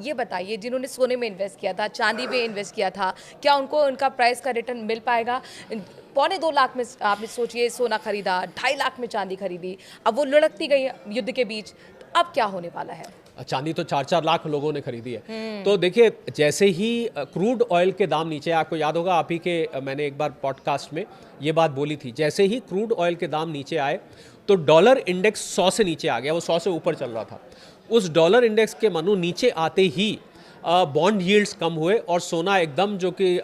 ये बताइए, जिन्होंने सोने में इन्वेस्ट किया था, चांदी में इन्वेस्ट किया था, क्या उनको उनका प्राइस का रिटर्न मिल पाएगा? 2.25 लाख में आपने सोचिए सोना खरीदा, 2.5 लाख में चांदी खरीदी, अब वो लुढ़कती गई युद्ध के बीच, तो अब क्या होने वाला है? चांदी तो 4-4 लाख लोगों ने खरीदी है। तो देखिए, जैसे ही क्रूड ऑयल के दाम नीचे, आपको याद होगा आप ही के मैंने एक बार पॉडकास्ट में ये बात बोली थी, जैसे ही क्रूड ऑयल के दाम नीचे आए तो डॉलर इंडेक्स 100 से नीचे आ गया, वो 100 से ऊपर चल रहा था। उस डॉलर इंडेक्स के मानो नीचे आते ही बॉन्ड यील्ड्स कम हुए और सोना एकदम, जो कि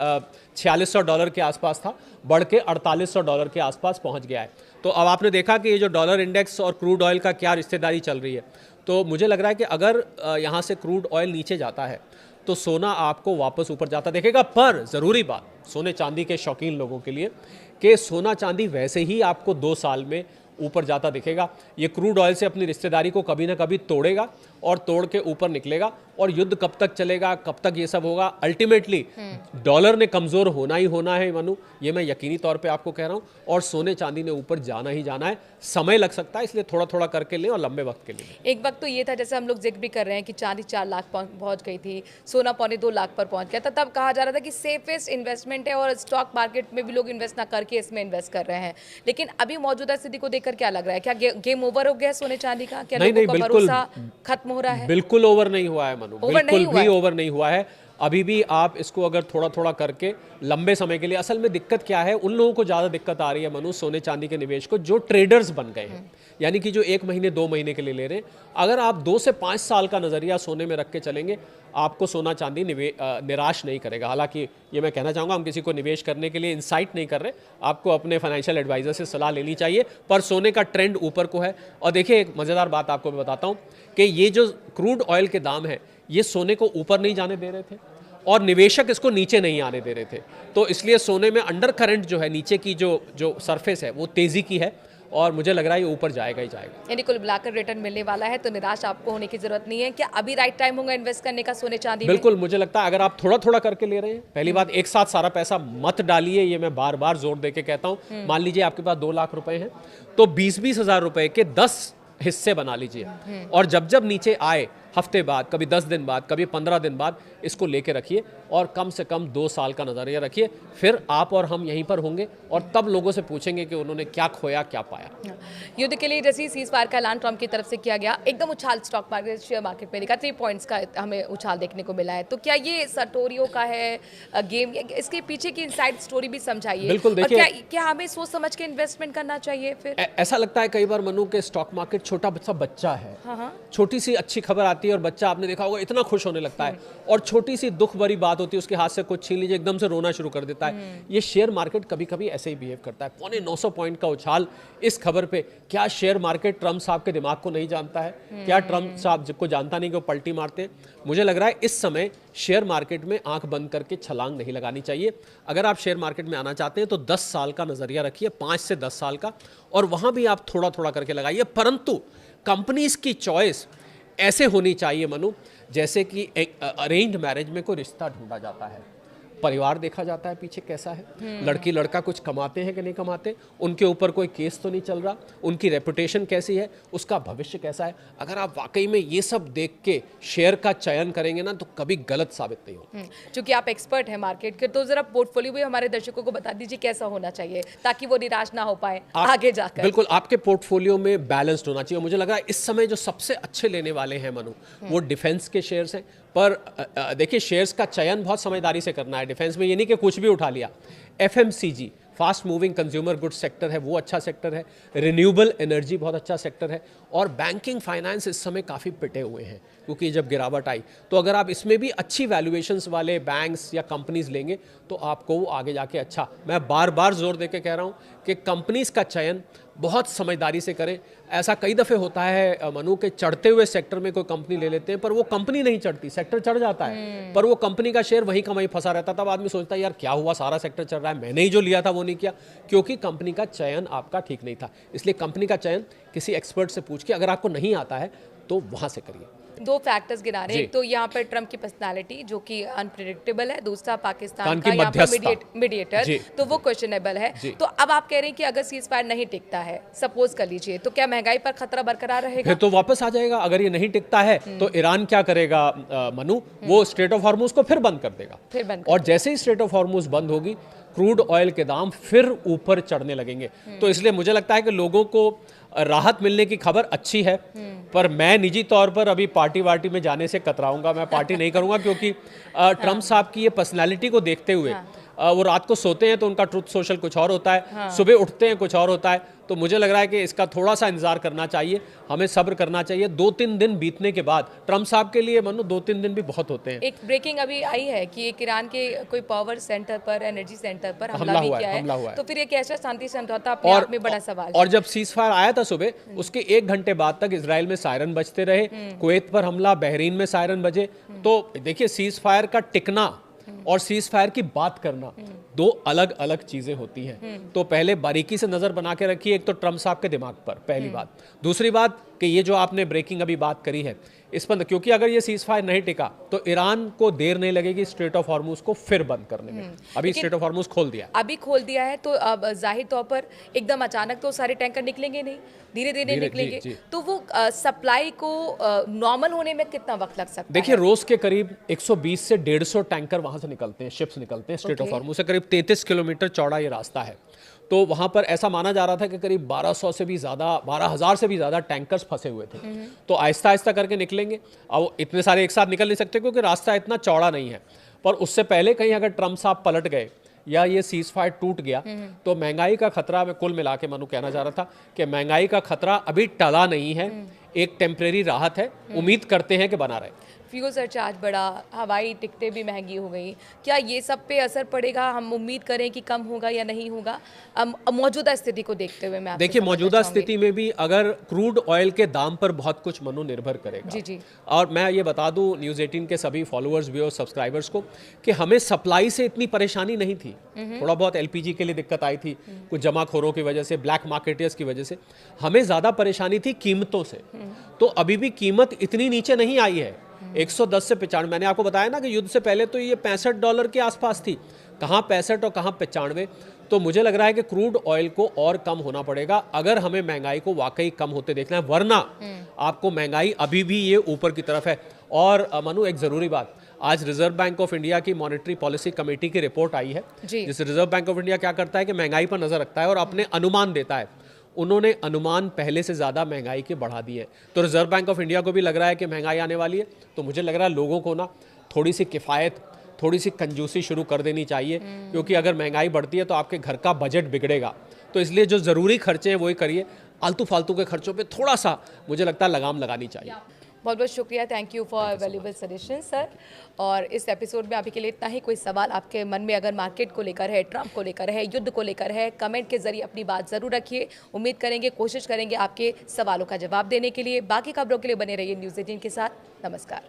$4600 के आसपास था, बढ़ के $4800 के आसपास पहुंच गया है। तो अब आपने देखा कि ये जो डॉलर इंडेक्स और क्रूड ऑयल का क्या रिश्तेदारी चल रही है। तो मुझे लग रहा है कि अगर यहाँ से क्रूड ऑयल नीचे जाता है तो सोना आपको वापस ऊपर जाता देखेगा। पर ज़रूरी बात सोने चांदी के शौकीन लोगों के लिए कि सोना चांदी वैसे ही आपको 2 साल में ऊपर जाता दिखेगा। ये क्रूड ऑयल से अपनी रिश्तेदारी को कभी ना कभी तोड़ेगा और तोड़ के ऊपर निकलेगा। और युद्ध कब तक चलेगा, कब तक ये सब होगा, अल्टीमेटली डॉलर ने कमज़ोर होना ही होना है मनु, ये मैं यकीनी तौर पे आपको कह रहा हूँ। और सोने चांदी ने ऊपर जाना ही जाना है। समय लग सकता है, इसलिए थोड़ा थोड़ा करके लें और लंबे वक्त के लिए। एक वक्त तो ये था, जैसे हम लोग जिक्र भी कर रहे हैं कि चांदी 4 लाख पहुंच गई थी, सोना 2.25 लाख पर पहुंच गया था, तब कहा जा रहा था कि सेफेस्ट इन्वेस्टमेंट है और स्टॉक मार्केट में भी लोग इन्वेस्ट ना करके इसमें इन्वेस्ट कर रहे हैं। लेकिन अभी मौजूदा स्थिति को देखकर क्या लग रहा है? क्या गेम ओवर हो गया सोने चांदी का? क्या नहीं, लोगों का बिल्कुल भरोसा खत्म हो रहा है? बिल्कुल ओवर नहीं हुआ है मनु, बिल्कुल भी ओवर नहीं हुआ है। अभी भी आप इसको अगर थोड़ा थोड़ा करके लंबे समय के लिए, असल में दिक्कत क्या है, उन लोगों को ज़्यादा दिक्कत आ रही है मनु, सोने चांदी के निवेश को, जो ट्रेडर्स बन गए हैं, यानी कि जो 1 महीने 2 महीने के लिए ले रहे हैं। अगर आप 2 से 5 साल का नज़रिया सोने में रख के चलेंगे, आपको सोना चांदी निराश नहीं करेगा। हालांकि ये मैं कहना चाहूँगा, हम किसी को निवेश करने के लिए इंसाइट नहीं कर रहे, आपको अपने फाइनेंशियल एडवाइज़र से सलाह लेनी चाहिए। पर सोने का ट्रेंड ऊपर को है। और देखिए, एक मज़ेदार बात आपको मैं बताता हूँ कि ये जो क्रूड ऑयल के दाम है, ये सोने को ऊपर नहीं जाने दे रहे थे और निवेशक इसको नीचे नहीं आने दे रहे थे। तो इसलिए सोने में अंडर करंट जो है, नीचे की जो सरफेस है, वो तेज़ी की है और मुझे लग रहा है ये ऊपर जाएगा ही जाएगा। यानी कुल मिलाकर रिटर्न मिलने वाला है, तो निराश आपको होने की जरूरत नहीं है। क्या अभी राइट टाइम होगा इन्वेस्ट करने का सोने चांदी में? बिल्कुल, मुझे लगता है अगर आप थोड़ा थोड़ा करके ले रहे हैं, पहली बात, एक साथ सारा पैसा मत डालिए, ये मैं बार बार जोर दे के कहता हूँ। मान लीजिए आपके पास 2 लाख रुपए हैं, तो 20-20 हज़ार रुपए के 10 हिस्से बना लीजिए और जब जब नीचे आए, हफ्ते बाद, कभी 10 दिन बाद, कभी 15 दिन बाद, इसको लेके रखिए और कम से कम 2 साल का नज़रिया रखिए। फिर आप और हम यहीं पर होंगे और तब लोगों से पूछेंगे कि उन्होंने क्या खोया, क्या पाया। युद्ध के लिए जैसे सीज फायर का ऐलान ट्रम्प की तरफ से किया गया, एकदम उछाल स्टॉक मार्केट, शेयर मार्केट में दिखा, 3 पॉइंट्स का हमें उछाल देखने को मिला है। तो क्या ये सटोरियों का है गेम? इसके पीछे की इनसाइड स्टोरी भी समझाइए। बिल्कुल, देखिए, क्या हमें सोच समझ के इन्वेस्टमेंट करना चाहिए? फिर ऐसा लगता है कई बार मनु के स्टॉक मार्केट छोटा सा बच्चा है। छोटी सी अच्छी खबर आती है और बच्चा, आपने देखा होगा, इतना खुश होने लगता है। और छोटी सी दुख भरी बात होती है, उसके हाथ से कुछ छीन लीजिए, एकदम से रोना शुरू कर देता है। ये शेयर मार्केट कभी कभी ऐसे ही बिहेव करता है। 950 पॉइंट का उछाल इस खबर पे। क्या शेयर मार्केट ट्रम्प साहब के दिमाग को नहीं जानता है? क्या ट्रम्प साहब जिसको जानता नहीं कि वो पलटी मारते हैं? मुझे लग रहा है इस समय शेयर मार्केट में आंख बंद करके छलांग नहीं लगानी चाहिए। अगर आप शेयर मार्केट में आना चाहते हैं तो 10 साल का नजरिया रखिए, 5 से 10 साल का, और वहां भी आप थोड़ा थोड़ा करके लगाइए। परंतु कंपनीज की चॉइस ऐसे होनी चाहिए मनु, जैसे कि एक अरेंज्ड मैरिज में कोई रिश्ता ढूंढा जाता है, परिवार देखा जाता है पीछे कैसा है, लड़की लड़का कुछ कमाते हैं कि नहीं कमाते, उनके ऊपर कोई केस तो नहीं चल रहा, उनकी रेपुटेशन कैसी है, उसका भविष्य कैसा है। अगर आप वाकई में ये सब देख के शेयर का चयन करेंगे ना, तो कभी गलत साबित नहीं होगा। चूंकि आप एक्सपर्ट हैं मार्केट के, तो जरा पोर्टफोलियो भी हमारे दर्शकों को बता दीजिए कैसा होना चाहिए, ताकि वो निराश ना हो पाए आगे जाकर। बिल्कुल, आपके पोर्टफोलियो में बैलेंस्ड होना चाहिए। मुझे लग रहा है इस समय जो सबसे अच्छे लेने वाले हैं मनु, वो डिफेंस के शेयर्स हैं। पर देखिए, शेयर्स का चयन बहुत समझदारी से करना है। डिफेंस में ये नहीं कि कुछ भी उठा लिया। FMCG, fast moving consumer goods sector है, वो अच्छा सेक्टर है। रिन्यूएबल एनर्जी बहुत अच्छा सेक्टर है। और बैंकिंग फाइनेंस इस समय काफ़ी पिटे हुए हैं, क्योंकि जब गिरावट आई, तो अगर आप इसमें भी अच्छी वैल्यूएशंस वाले बैंक्स या कंपनीज लेंगे तो आपको वो आगे जाके अच्छा, मैं बार बार जोर दे के कह रहा हूँ कि कंपनीज का चयन बहुत समझदारी से करें। ऐसा कई दफ़े होता है मनु के चढ़ते हुए सेक्टर में कोई कंपनी ले लेते हैं, पर वो कंपनी नहीं चढ़ती, सेक्टर चढ़ जाता है, पर वो कंपनी का शेयर वहीं का वहीं फंसा रहता है। तब आदमी सोचता है यार क्या हुआ, सारा सेक्टर चल रहा है, मैंने ही जो लिया था वो नहीं किया, क्योंकि कंपनी का चयन आपका ठीक नहीं था। इसलिए कंपनी का चयन किसी एक्सपर्ट से पूछ के, अगर आपको नहीं आता है तो वहाँ से करिए। दो फैक्टर्स गिना रहे हैं, जी। एक तो यहाँ पर ट्रम्प की पर्सनालिटी जो कि अनप्रिडिक्टेबल है, दूसरा पाकिस्तान कान का की यहाँ पर मध्यस्थता। मीडिएटर, जी। तो वो क्वेश्चनेबल है। जी। तो अब आप कह रहे हैं कि अगर सीज फायर नहीं टिकता है, सपोज कर लीजिए, तो क्या महंगाई पर खतरा बरकरार रहेगा? फिर तो वापस आ जाएगा। अगर ये नहीं टिकता है तो ईरान क्या करेगा मनु, वो स्ट्रेट ऑफ हॉर्मुज को फिर बंद कर देगा। फिर बंद कर और जैसे ही स्ट्रेट ऑफ हॉर्मुज बंद होगी, क्रूड ऑयल के दाम फिर ऊपर चढ़ने लगेंगे। तो इसलिए मुझे लगता है कि लोगों को राहत मिलने की खबर अच्छी है, पर मैं निजी तौर पर अभी पार्टी वार्टी में जाने से कतराऊंगा। मैं पार्टी नहीं करूंगा, क्योंकि ट्रम्प साहब की ये पर्सनैलिटी को देखते हुए वो रात को सोते हैं तो उनका ट्रुथ सोशल कुछ और होता है, सुबह उठते हैं कुछ और होता है। तो मुझे लग रहा है कि इसका थोड़ा सा इंतजार करना चाहिए, हमें सब्र करना चाहिए। 2-3 दिन बीतने के बाद ट्रम्प साहब के लिए मनु 2-3 दिन भी बहुत होते हैं। एक ब्रेकिंग अभी आई है कि एक ईरान के कोई पावर सेंटर पर, एनर्जी सेंटर पर हमला हमला भी हुआ है, किया हमला हुआ है। है। तो फिर ये कैसा शांति समझौता अपने आप में बड़ा सवाल है। और जब सीज फायर आया था सुबह, उसके 1 घंटे बाद तक इजराइल में सायरन बजते रहे, कुवैत पर हमला, बहरीन में सायरन बजे। तो देखिए, सीज फायर का टिकना और सीज फायर की बात करना दो अलग अलग चीजें होती हैं। तो पहले बारीकी से नजर बना के रखिए, एक तो ट्रम्प साहब के दिमाग पर, पहली बात। दूसरी बात कि ये जो आपने ब्रेकिंग अभी बात करी है इस पर, क्योंकि अगर ये सीज फायर नहीं टिका तो ईरान को देर नहीं लगेगी स्ट्रेट ऑफ हॉर्मुज को फिर बंद करने में। अभी स्ट्रेट ऑफ हॉर्मुज खोल दिया, अभी खोल दिया है, तो अब जाहिर तौर पर एकदम अचानक तो सारे टैंकर निकलेंगे नहीं, धीरे धीरे निकलेंगे। जी। तो वो सप्लाई को नॉर्मल होने में कितना वक्त लग सकता है? देखिए, रोज के करीब 120 से 150 टैंकर वहां से निकलते हैं, शिप्स निकलते हैं स्ट्रेट ऑफ हॉर्मुज से। करीब 33 किलोमीटर चौड़ा ये रास्ता है। तो वहां पर ऐसा माना जा रहा था कि करीब 1200 से भी ज़्यादा, 12,000 से भी ज़्यादा टैंकर्स फंसे हुए थे। तो आहिस्ता आहिस्ता करके निकलेंगे। अब इतने सारे एक साथ निकल नहीं सकते क्योंकि रास्ता इतना चौड़ा नहीं है। पर उससे पहले कहीं अगर ट्रम्प साहब पलट गए या ये सीज फायर टूट गया तो महंगाई का खतरा, मैं कुल मिला के मनु कहना चाह रहा था कि महंगाई का खतरा अभी टला नहीं है, एक टेम्परेरी राहत है। उम्मीद करते हैं कि बना रहे। फ्यूल सरचार्ज बढ़ा, हवाई टिकटें भी महंगी हो गई, क्या ये सब पे असर पड़ेगा? हम उम्मीद करें कि कम होगा या नहीं होगा? मौजूदा स्थिति को देखते हुए मैं देखिए, मौजूदा स्थिति में भी अगर क्रूड ऑयल के दाम पर बहुत कुछ मनु निर्भर करेगा। जी जी। और मैं ये बता दूं न्यूज़ 18 के सभी फॉलोअर्स भी और सब्सक्राइबर्स को कि हमें सप्लाई से इतनी परेशानी नहीं थी। थोड़ा बहुत एलपीजी के लिए दिक्कत आई थी, कुछ जमाखोरों की वजह से, ब्लैक मार्केटर्स की वजह से। हमें ज़्यादा परेशानी थी कीमतों से। तो अभी भी कीमत इतनी नीचे नहीं आई है। 110 से 95, मैंने आपको बताया ना कि युद्ध से पहले तो ये $65 के आसपास थी, कहाँ 65 और कहाँ 95। तो मुझे लग रहा है कि क्रूड ऑयल को और कम होना पड़ेगा अगर हमें महंगाई को वाकई कम होते देखना है, वरना आपको महंगाई अभी भी ये ऊपर की तरफ है। और मनु, एक ज़रूरी बात, आज रिजर्व बैंक ऑफ इंडिया की मॉनेटरी पॉलिसी कमेटी की रिपोर्ट आई है, जिस रिजर्व बैंक ऑफ इंडिया क्या करता है कि महंगाई पर नजर रखता है और अपने अनुमान देता है। उन्होंने अनुमान पहले से ज़्यादा महंगाई के बढ़ा दिए हैं। तो रिजर्व बैंक ऑफ इंडिया को भी लग रहा है कि महंगाई आने वाली है। तो मुझे लग रहा है लोगों को ना थोड़ी सी किफ़ायत, थोड़ी सी कंजूसी शुरू कर देनी चाहिए, क्योंकि अगर महंगाई बढ़ती है तो आपके घर का बजट बिगड़ेगा। तो इसलिए जो ज़रूरी खर्चे हैं वही करिए, आलतू फालतू के खर्चों पे थोड़ा सा मुझे लगता है लगाम लगानी चाहिए। बहुत बहुत शुक्रिया, thank you for valuable suggestion sir. और इस एपिसोड में अभी के लिए इतना ही। कोई सवाल आपके मन में अगर मार्केट को लेकर है, ट्रम्प को लेकर है, युद्ध को लेकर है, कमेंट के जरिए अपनी बात ज़रूर रखिए। उम्मीद करेंगे, कोशिश करेंगे आपके सवालों का जवाब देने के लिए। बाकी खबरों के लिए बने रहिए न्यूज़ 18 के साथ। नमस्कार।